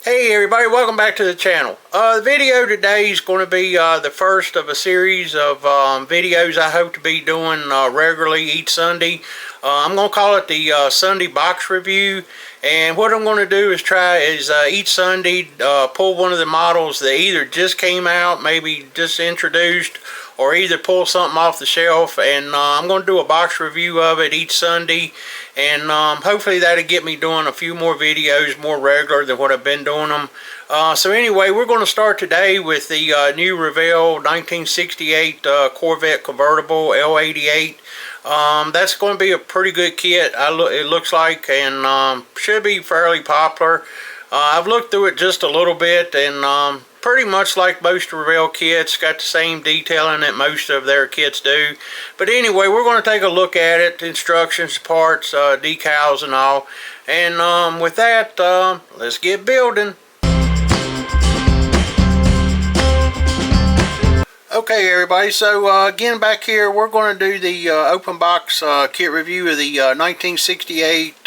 Hey everybody, welcome back to the channel. The video today is going to be the first of a series of videos I hope to be doing regularly each Sunday. I'm going to call it the Sunday box review, and what I'm going to do is each Sunday pull one of the models that either just came out, maybe just introduced, or either pull something off the shelf, and I'm going to do a box review of it each Sunday, and hopefully that'll get me doing a few more videos more regular than what I've been doing them. So anyway, we're going to start today with the new Revell 1968 Corvette Convertible L88. That's going to be a pretty good kit, it looks like, and should be fairly popular. I've looked through it just a little bit, and pretty much like most Revell kits, got the same detailing that most of their kits do. But anyway, we're going to take a look at it, instructions, parts, decals and all. And with that, let's get building. Okay everybody, so again back here we're going to do the open box kit review of the 1968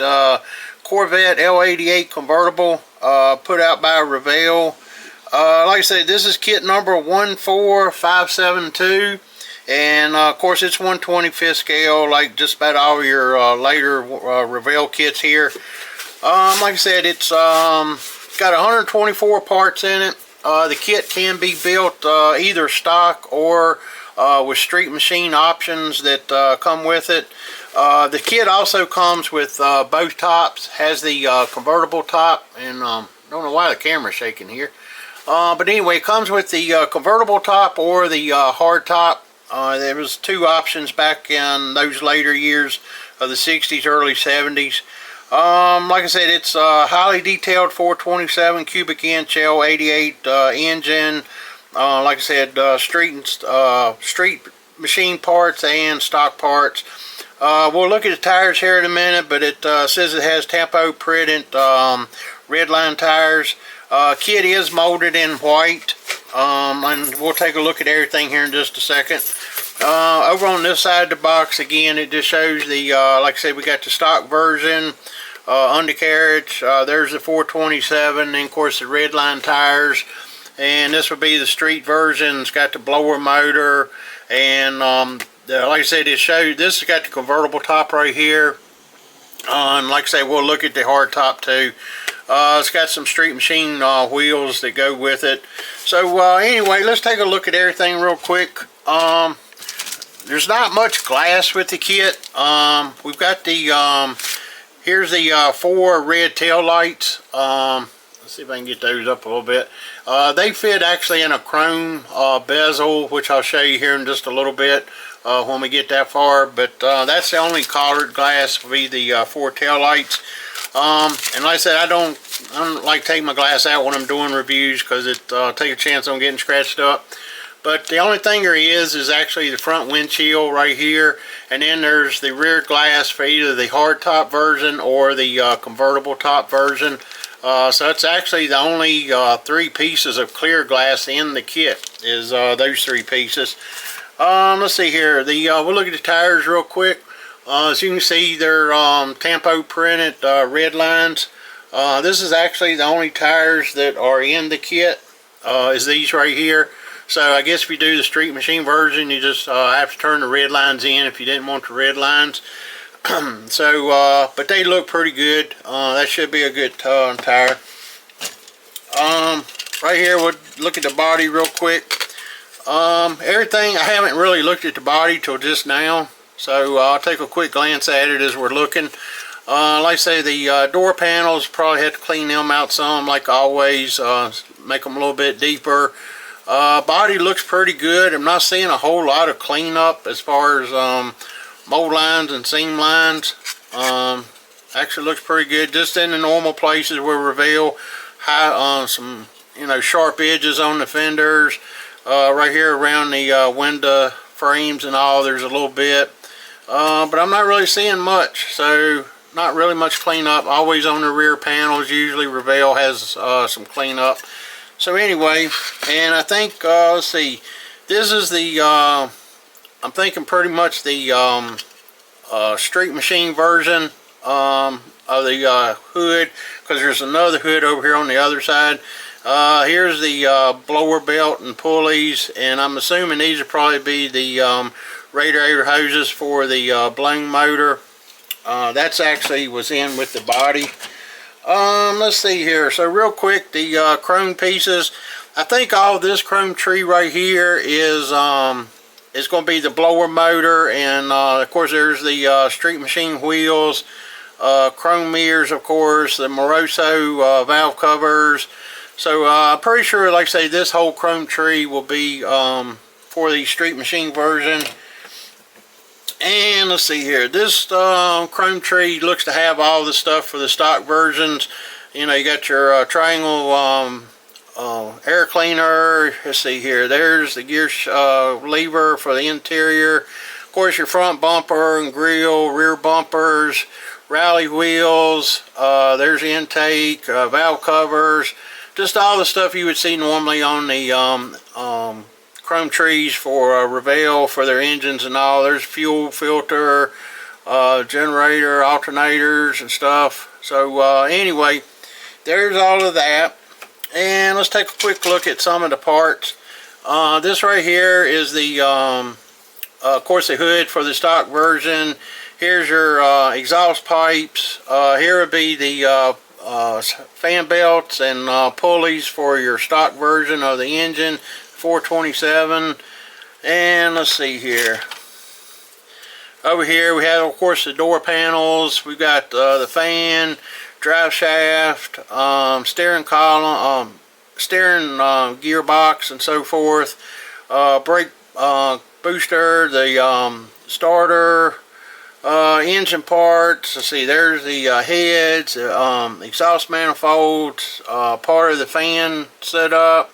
Corvette L88 Convertible put out by Revell. Like I said, this is kit number 14572, and of course it's 1/25th scale, like just about all your later Revell kits here. Like I said, it's got 124 parts in it. The kit can be built either stock or with street machine options that come with it. The kit also comes with both tops, has the convertible top, and don't know why the camera's shaking here. But anyway, it comes with the convertible top or the hard top. There was two options back in those later years of the 60s, early 70s. Like I said, it's highly detailed 427 cubic inch L88 engine. Like I said, street machine parts and stock parts. We'll look at the tires here in a minute, but it says it has tempo printed red line tires. Kit is molded in white, and we'll take a look at everything here in just a second. Over on this side of the box, again, it just shows the, like I said, we got the stock version, undercarriage, there's the 427, and of course the red line tires, and this will be the street version. It's got the blower motor, and like I said, this has got the convertible top right here, and like I say, we'll look at the hard top too. It's got some street machine wheels that go with it. So anyway, let's take a look at everything real quick. There's not much glass with the kit. We've got the here's the 4 red tail lights. Let's see if I can get those up a little bit. They fit actually in a chrome bezel, which I'll show you here in just a little bit when we get that far. But that's the only colored glass will be the 4 tail lights. And like I said, I don't like taking my glass out when I'm doing reviews, because it take a chance on getting scratched up. But the only thing there is actually the front windshield right here, and then there's the rear glass for either the hard top version or the convertible top version. So it's actually the only 3 pieces of clear glass in the kit is those 3 pieces. Let's see here. We'll look at the tires real quick. As you can see, they're tempo printed red lines. This is actually the only tires that are in the kit, is these right here. So I guess if you do the street machine version, you just have to turn the red lines in if you didn't want the red lines. So, but they look pretty good. That should be a good tire. Right here, we'll look at the body real quick. Everything, I haven't really looked at the body till just now, so I'll take a quick glance at it as we're looking. Like I say, the door panels, probably have to clean them out some, like always, make them a little bit deeper. Body looks pretty good. I'm not seeing a whole lot of cleanup as far as mold lines and seam lines. Actually looks pretty good, just in the normal places where Revell some sharp edges on the fenders. Right here around the window frames and all, there's a little bit, but I'm not really seeing much, so not really much cleanup. Always on the rear panels, usually Revell has some cleanup. So anyway, and I think let's see, this is the I'm thinking pretty much the street machine version. of the hood, because there's another hood over here on the other side. Here's the blower belt and pulleys, and I'm assuming these will probably be the radiator hoses for the blown motor. That's actually was in with the body. Let's see here. So real quick, the chrome pieces. I think all this chrome tree right here is going to be the blower motor, and of course there's the street machine wheels, chrome mirrors, of course, the Moroso valve covers. So I'm pretty sure, like I say, this whole chrome tree will be for the street machine version. And let's see here, this chrome tree looks to have all the stuff for the stock versions. You know, you got your triangle air cleaner. Let's see here, there's the gear lever for the interior. Of course, your front bumper and grille, rear bumpers, rally wheels, there's the intake, valve covers, just all the stuff you would see normally on the chrome trees for Revell for their engines and all. There's fuel filter, generator, alternators and stuff. So anyway, there's all of that. And let's take a quick look at some of the parts. This right here is the of course the hood for the stock version. Here's your exhaust pipes. Here would be the fan belts and pulleys for your stock version of the engine, 427. And let's see here, over here we have, of course, the door panels. We've got the fan, drive shaft, steering column, steering gearbox and so forth, brake booster, the starter, engine parts. Let's see, there's the heads, exhaust manifolds, part of the fan setup,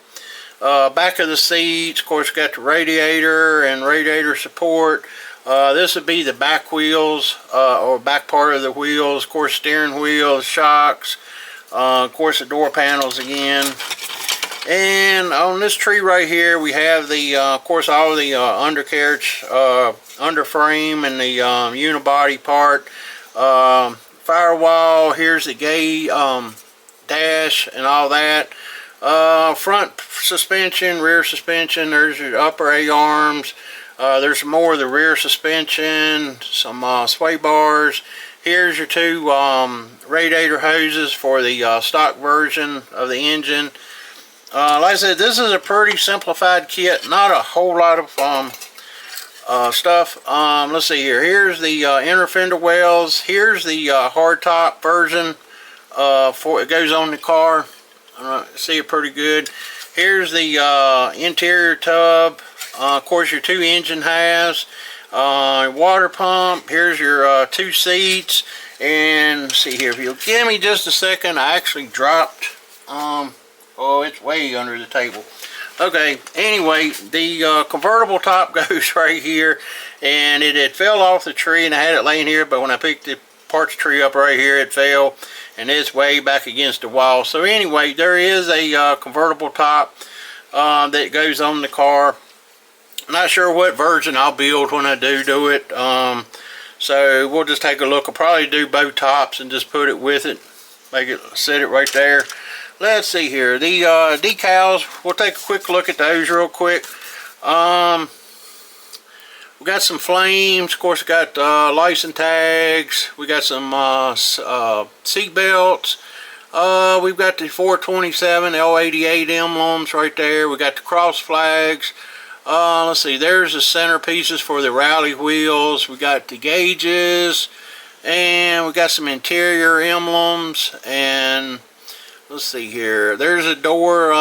back of the seats. Of course, got the radiator and radiator support. This would be the back wheels, or back part of the wheels. Of course, steering wheels, shocks, of course the door panels again. And on this tree right here, we have the, of course, all the undercarriage, underframe, and the unibody part. Firewall, here's the gate, dash, and all that. Front suspension, rear suspension, there's your upper A-arms. There's more of the rear suspension, some sway bars. Here's your two radiator hoses for the stock version of the engine. Like I said, this is a pretty simplified kit, not a whole lot of stuff. Let's see here. Here's the inner fender wells. Here's the hardtop version for it goes on the car. See it pretty good. Here's the interior tub. Of course, your two engine halves, water pump. Here's your two seats. And let's see here, if you'll give me just a second, I actually dropped. Oh, it's way under the table. Okay, anyway, the convertible top goes right here, and it had fell off the tree, and I had it laying here, but when I picked the parts tree up right here, it fell, and it's way back against the wall. So anyway, there is a convertible top that goes on the car. Not sure what version I'll build when I do it. So we'll just take a look. I'll probably do both tops and just put it with it, make it, set it right there. Let's see here, the decals, we'll take a quick look at those real quick. We got some flames, of course we got license tags, we got some seat belts, we've got the 427 L88 emblems right there, we got the cross flags. Let's see, there's the centerpieces for the rally wheels, we got the gauges, and we got some interior emblems. And let's see here, there's a door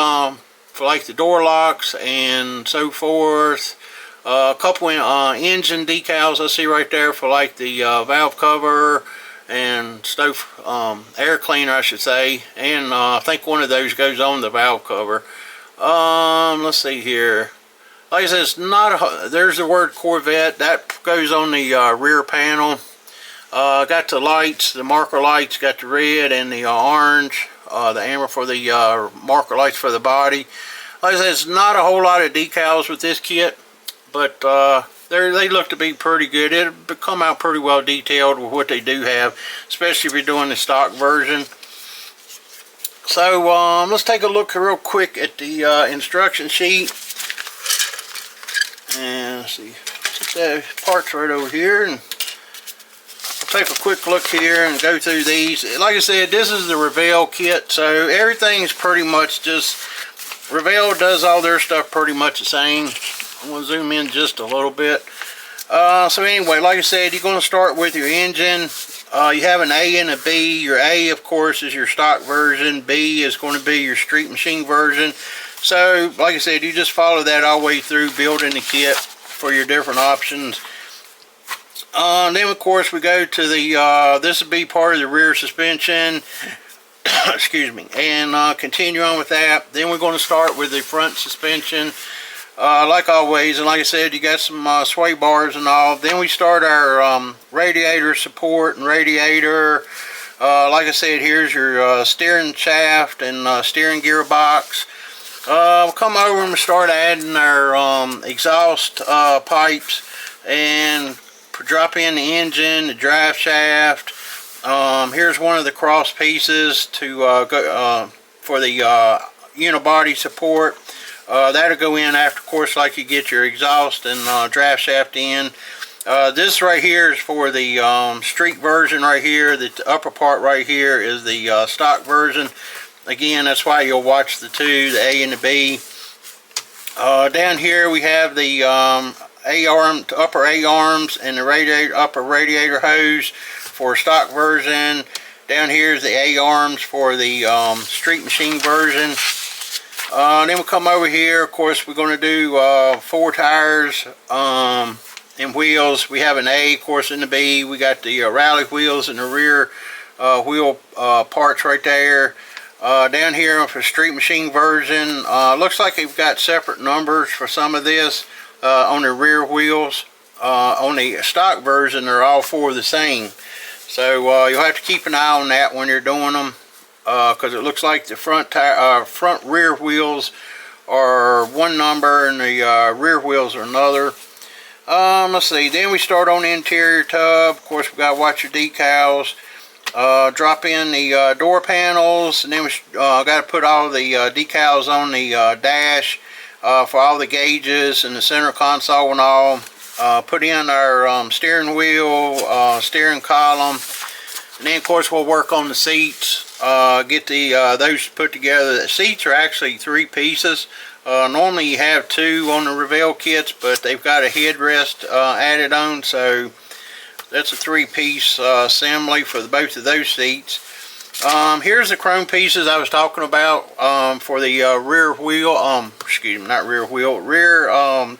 for like the door locks and so forth. A couple engine decals I see right there for like the valve cover and stove air cleaner, I should say, and I think one of those goes on the valve cover. Let's see here, like I said, it's not there's the word Corvette, that goes on the rear panel. Got the lights, the marker lights, got the red and the orange, the amber for the marker lights for the body. Like I said, it's not a whole lot of decals with this kit, but they look to be pretty good. It'll come out pretty well detailed with what they do have, especially if you're doing the stock version. So let's take a look real quick at the instruction sheet. And let's see, put the parts right over here, and I'll take a quick look here and go through these. Like I said, this is the Revell kit, so everything's pretty much just, Revell does all their stuff pretty much the same. I'm going to zoom in just a little bit. So anyway, like I said, you're going to start with your engine. You have an A and a B. Your A, of course, is your stock version. B is going to be your street machine version. So, like I said, you just follow that all the way through building the kit for your different options. Then, of course, we go to the, this will be part of the rear suspension. Excuse me. And continue on with that. Then we're going to start with the front suspension. Like always, and like I said, you got some sway bars and all. Then we start our radiator support and radiator. Like I said, here's your steering shaft and steering gearbox. We'll come over and start adding our exhaust pipes and drop in the engine, the drive shaft. Here's one of the cross pieces to go for the unibody support. That'll go in after, of course, like you get your exhaust and draft shaft in. This right here is for the street version right here. The upper part right here is the stock version. Again, that's why you'll watch the two, the A and the B. Down here we have the upper A arms and the upper radiator hose for stock version. Down here is the A arms for the street machine version. Then we'll come over here. Of course, we're going to do 4 tires and wheels. We have an A, of course, in the B. We got the rally wheels and the rear wheel parts right there. Down here for street machine version, looks like they've got separate numbers for some of this on the rear wheels. On the stock version, they're all 4 the same. So you'll have to keep an eye on that when you're doing them. Because it looks like the front rear wheels are one number and the rear wheels are another. Let's see, then we start on the interior tub. Of course, we got to watch your decals. Drop in the door panels, and then we got to put all the decals on the dash for all the gauges and the center console and all. Put in our steering wheel, steering column. And then, of course, we'll work on the seats, get those put together. The seats are actually 3 pieces. Normally you have 2 on the Revell kits, but they've got a headrest added on, so that's a 3-piece assembly for both of those seats. Here's the chrome pieces I was talking about for the rear wheel, excuse me, not rear wheel, rear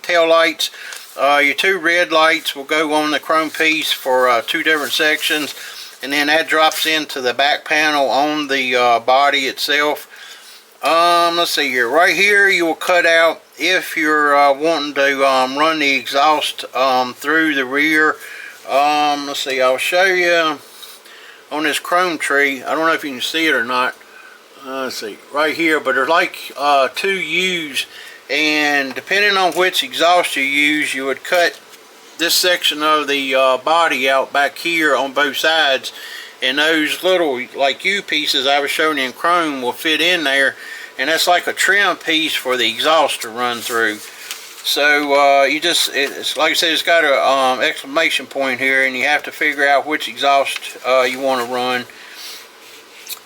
tail lights. Your 2 red lights will go on the chrome piece for 2 different sections. And then that drops into the back panel on the body itself. Let's see here. Right here you will cut out if you're wanting to run the exhaust through the rear. Let's see, I'll show you on this chrome tree. I don't know if you can see it or not. Let's see, right here. But there's like 2 U's. And depending on which exhaust you use, you would cut this section of the body out back here on both sides, and those little like U pieces I was showing in chrome will fit in there, and that's like a trim piece for the exhaust to run through. So you just, it's like I said, it's got a exclamation point here, and you have to figure out which exhaust you want to run.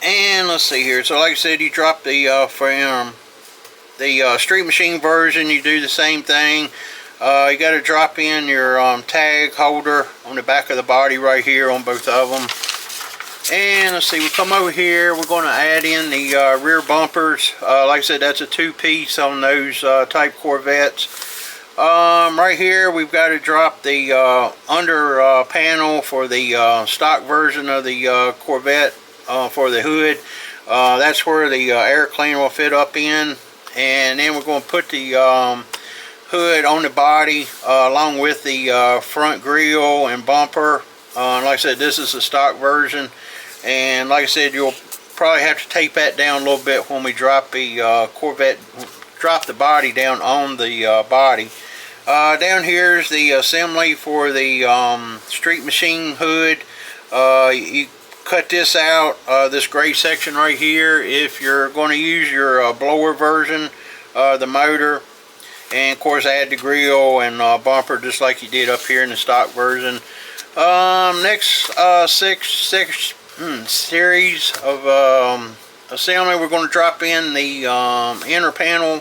And let's see here, so like I said, you drop the from the street machine version, you do the same thing. You got to drop in your tag holder on the back of the body right here on both of them. And let's see, we come over here, we're going to add in the rear bumpers. Like I said, that's a 2-piece on those type Corvettes. Right here we've got to drop the under panel for the stock version of the Corvette for the hood. That's where the air cleaner will fit up in. And then we're going to put the hood on the body along with the front grille and bumper. Like I said, this is the stock version, and like I said, you'll probably have to tape that down a little bit when we drop the Corvette, drop the body down on the body. Down here is the assembly for the Street Machine hood. You cut this out, this gray section right here, if you're going to use your blower version, the motor. And of course add the grill and bumper just like you did up here in the stock version. Next series of assembly, we're going to drop in the inner panel,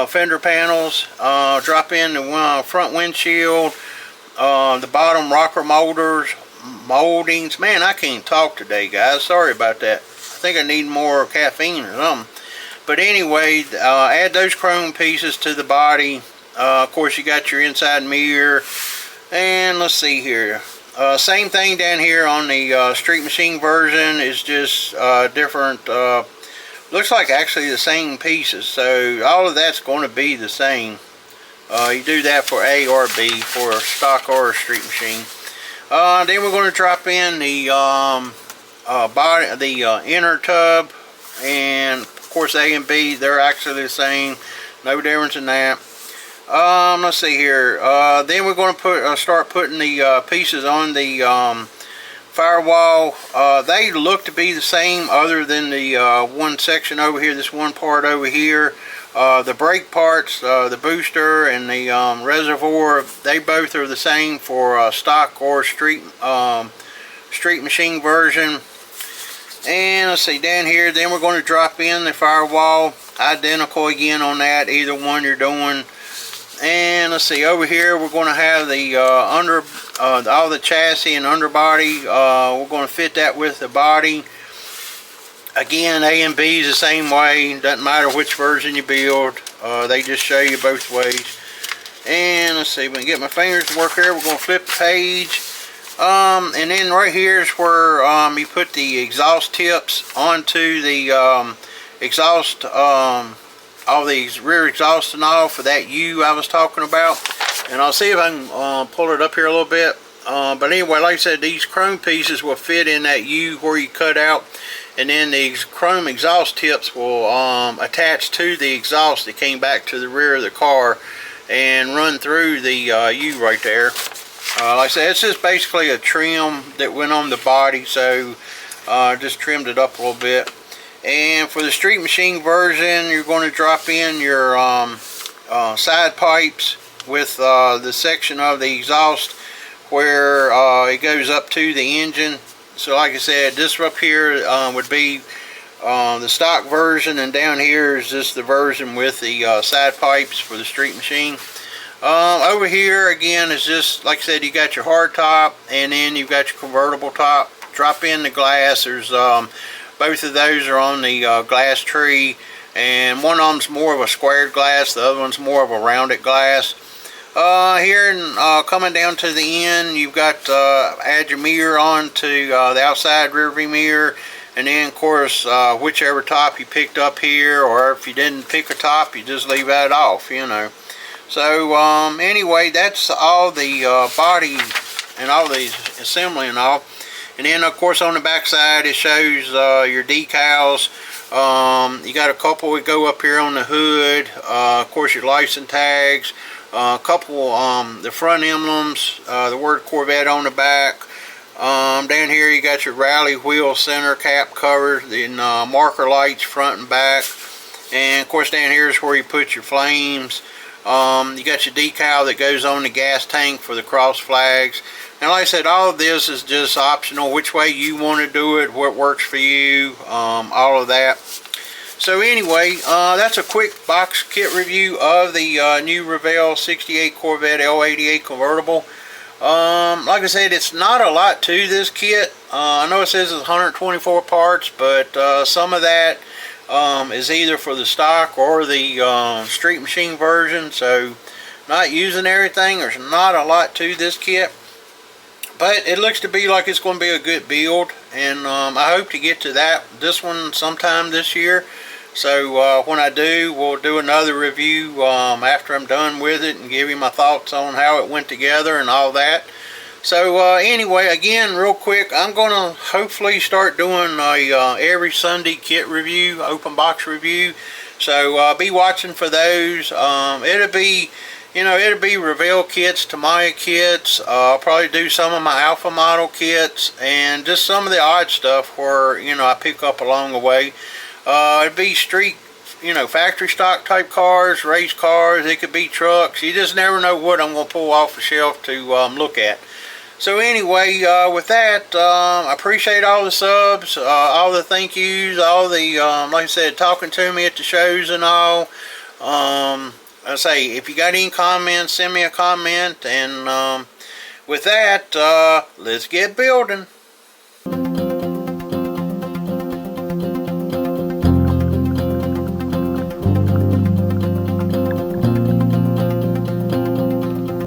fender panels, drop in the front windshield, the bottom rocker moldings. Man, I can't talk today, guys. Sorry about that. I think I need more caffeine or something. But anyway, add those chrome pieces to the body. Of course, you got your inside mirror. And let's see here. Same thing down here on the Street Machine version. Is just different. Looks like actually the same pieces. So all of that's going to be the same. You do that for A or B, for a stock or a Street Machine. Then we're going to drop in the inner tub, and of course A and B, they're actually the same, no difference in that. Let's see here. Then we're going to start putting the pieces on the firewall. They look to be the same, other than the one section over here, this one part over here. The brake parts, the booster and the reservoir, they both are the same for stock or Street Machine version. And let's see, down here, then we're going to drop in the firewall, identical again on that, either one you're doing. And let's see, over here we're going to have the all the chassis and underbody. We're going to fit that with the body. Again, A and B is the same way. Doesn't matter which version you build. They just show you both ways. And let's see, if I can get my fingers to work here, we're going to flip the page. And then right here is where you put the exhaust tips onto the exhaust, all these rear exhaust and all for that U I was talking about. And I'll see if I can pull it up here a little bit. But anyway, like I said, these chrome pieces will fit in that U where you cut out. And then these chrome exhaust tips will attach to the exhaust that came back to the rear of the car and run through the U right there. Like I said, it's just basically a trim that went on the body, so just trimmed it up a little bit. And for the Street Machine version, you're going to drop in your side pipes with the section of the exhaust where it goes up to the engine. So like I said, this up here would be the stock version, and down here is just the version with the side pipes for the Street Machine. Over here again is just like I said, you got your hard top and then you've got your convertible top. Drop in the glass. There's both of those are on the glass tree, and one of them's more of a squared glass, the other one's more of a rounded glass. Here coming down to the end, you've got add your mirror on to the outside rear view mirror, and then of course whichever top you picked up here, or if you didn't pick a top, you just leave that off, you know. So anyway, that's all the body and all the assembly and all. And then of course on the back side it shows your decals. You got a couple that go up here on the hood, of course your license tags, a couple the front emblems, the word Corvette on the back. Down here you got your rally wheel center cap cover, then marker lights front and back. And of course down here is where you put your flames. You got your decal that goes on the gas tank for the cross flags. And like I said, all of this is just optional, which way you want to do it, what works for you, all of that. So anyway, that's a quick box kit review of the new Revell 68 Corvette L88 convertible. Like I said, it's not a lot to this kit. I know it says it's 124 parts, but some of that is either for the stock or the Street Machine version, so not using everything. There's not a lot to this kit, but it looks to be like it's going to be a good build, and I hope to get to this one sometime this year. So when I do, we'll do another review after I'm done with it and give you my thoughts on how it went together and all that. So anyway, again, real quick, I'm going to hopefully start doing a every Sunday kit review, open box review. So be watching for those. It'll be, you know, it'll be Revell kits, Tamiya kits. I'll probably do some of my Alpha model kits and just some of the odd stuff where, you know, I pick up along the way. It'd be street, you know, factory stock type cars, race cars. It could be trucks. You just never know what I'm going to pull off the shelf to look at. So anyway, with that, I appreciate all the subs, all the thank yous, all the, like I said, talking to me at the shows and all. I say, if you got any comments, send me a comment. And with that, let's get building.